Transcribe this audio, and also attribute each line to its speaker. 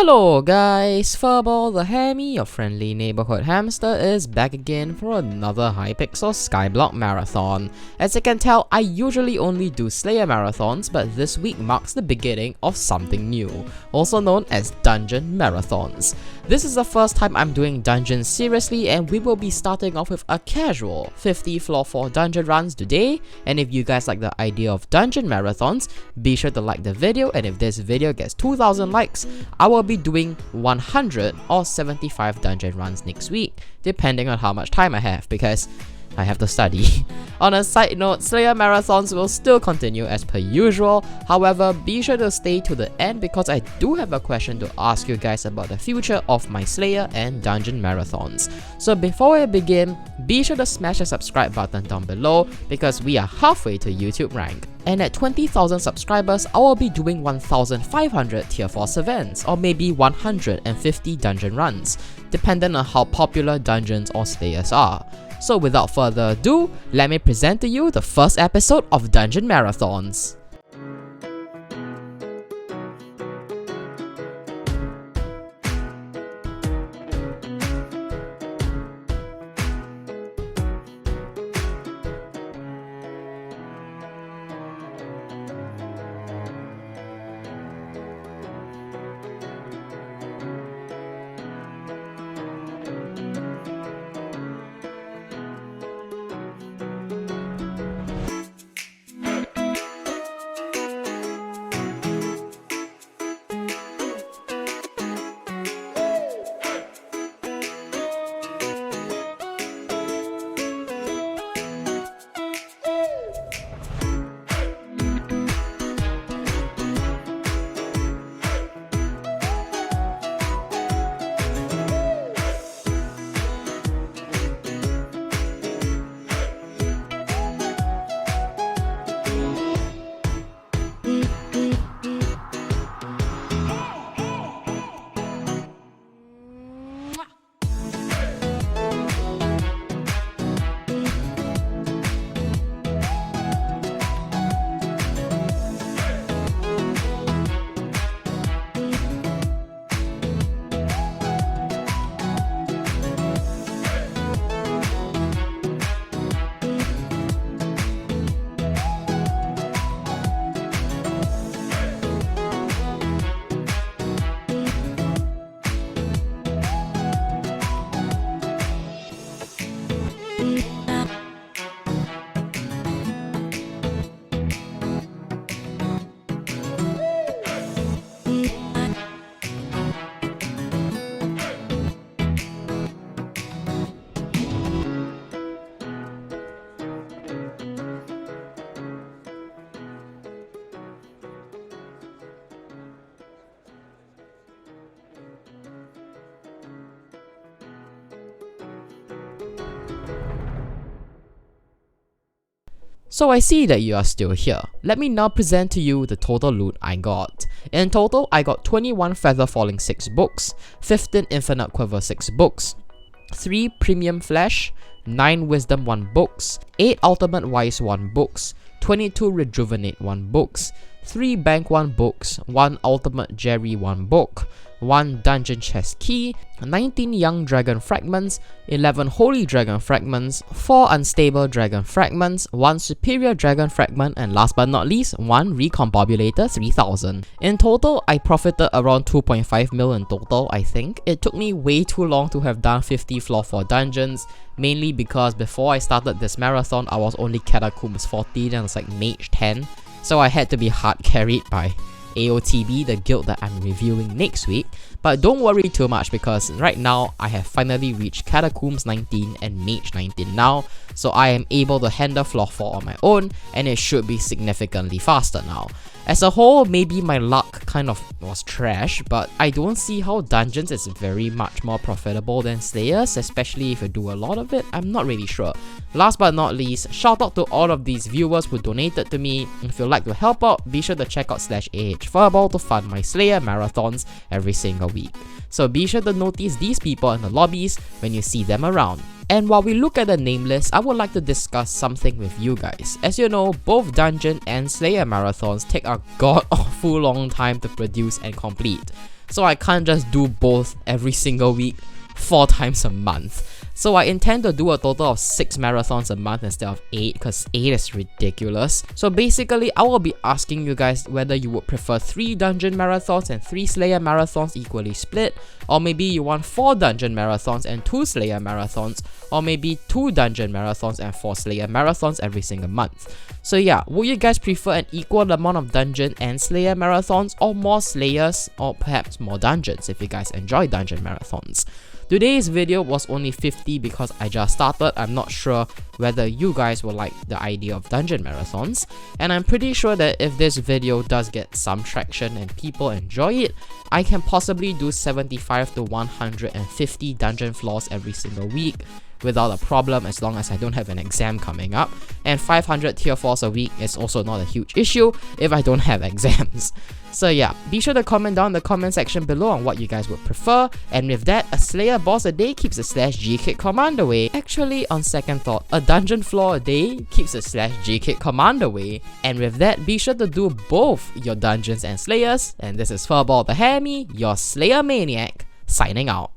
Speaker 1: Hello guys, FurballTheHammy, your friendly neighborhood hamster, is back again for another Hypixel Skyblock marathon. As you can tell, I usually only do Slayer marathons, but this week marks the beginning of something new, also known as Dungeon Marathons. This is the first time I'm doing dungeons seriously, and we will be starting off with a casual 50 floor 4 dungeon runs today. And if you guys like the idea of dungeon marathons, be sure to like the video, and if this video gets 2,000 likes, I will be doing 100 or 75 dungeon runs next week, depending on how much time I have, because I have to study. On a side note, Slayer marathons will still continue as per usual. However, be sure to stay to the end because I do have a question to ask you guys about the future of my Slayer and dungeon marathons. So before we begin, be sure to smash the subscribe button down below because we are halfway to YouTube rank. And at 20,000 subscribers, I will be doing 1,500 tier 4 events or maybe 150 dungeon runs, depending on how popular dungeons or slayers are. So without further ado, let me present to you the first episode of Dungeon Marathons. So I see that you are still here. Let me now present to you the total loot I got. In total, I got 21 Feather Falling 6 books, 15 Infinite Quiver 6 books, 3 Premium Flesh, 9 Wisdom 1 books, 8 Ultimate Wise 1 books, 22 Rejuvenate 1 books, 3 Bank 1 books, 1 Ultimate Jerry 1 book, 1 Dungeon Chest Key, 19 Young Dragon Fragments, 11 Holy Dragon Fragments, 4 Unstable Dragon Fragments, 1 Superior Dragon Fragment, and last but not least, 1 Recombobulator 3000. In total, I profited around 2.5 mil in total, I think. It took me way too long to have done 50 floor 4 dungeons, mainly because before I started this marathon, I was only Catacombs 14 and it's like Mage 10, so I had to be hard carried by AOTB, the guild that I'm reviewing next week. But don't worry too much because right now I have finally reached Catacombs 19 and Mage 19 now, so I am able to handle floor 4 on my own and it should be significantly faster now. As a whole, maybe my luck kind of was trash, but I don't see how dungeons is very much more profitable than Slayers, especially if you do a lot of it. I'm not really sure. Last but not least, shout out to all of these viewers who donated to me. If you'd like to help out, be sure to check out /AHFurball to fund my Slayer marathons every single week. So be sure to notice these people in the lobbies when you see them around. And while we look at the name list, I would like to discuss something with you guys. As you know, both Dungeon and Slayer marathons take a god awful long time to produce and complete. so I can't just do both every single week 4 times a month. So I intend to do a total of 6 marathons a month instead of 8, because 8 is ridiculous. So basically, I will be asking you guys whether you would prefer 3 dungeon marathons and 3 Slayer marathons equally split, or maybe you want 4 dungeon marathons and 2 Slayer marathons, or maybe 2 dungeon marathons and 4 Slayer marathons every single month. So yeah, would you guys prefer an equal amount of dungeon and Slayer marathons, or more Slayers, or perhaps more dungeons if you guys enjoy dungeon marathons? Today's video was only 50 because I just started. I'm not sure whether you guys will like the idea of dungeon marathons, and I'm pretty sure that if this video does get some traction and people enjoy it, I can possibly do 75 to 150 dungeon floors every single week without a problem, as long as I don't have an exam coming up, and 500 tier 4s a week is also not a huge issue if I don't have exams. So yeah, be sure to comment down in the comment section below on what you guys would prefer, and with that, a Slayer boss a day keeps a /G-Kit command away. Actually, on second thought, a dungeon floor a day keeps a /G-Kit command away. And with that, be sure to do both your dungeons and Slayers, and this is FurballTheHammy, your Slayer maniac, signing out.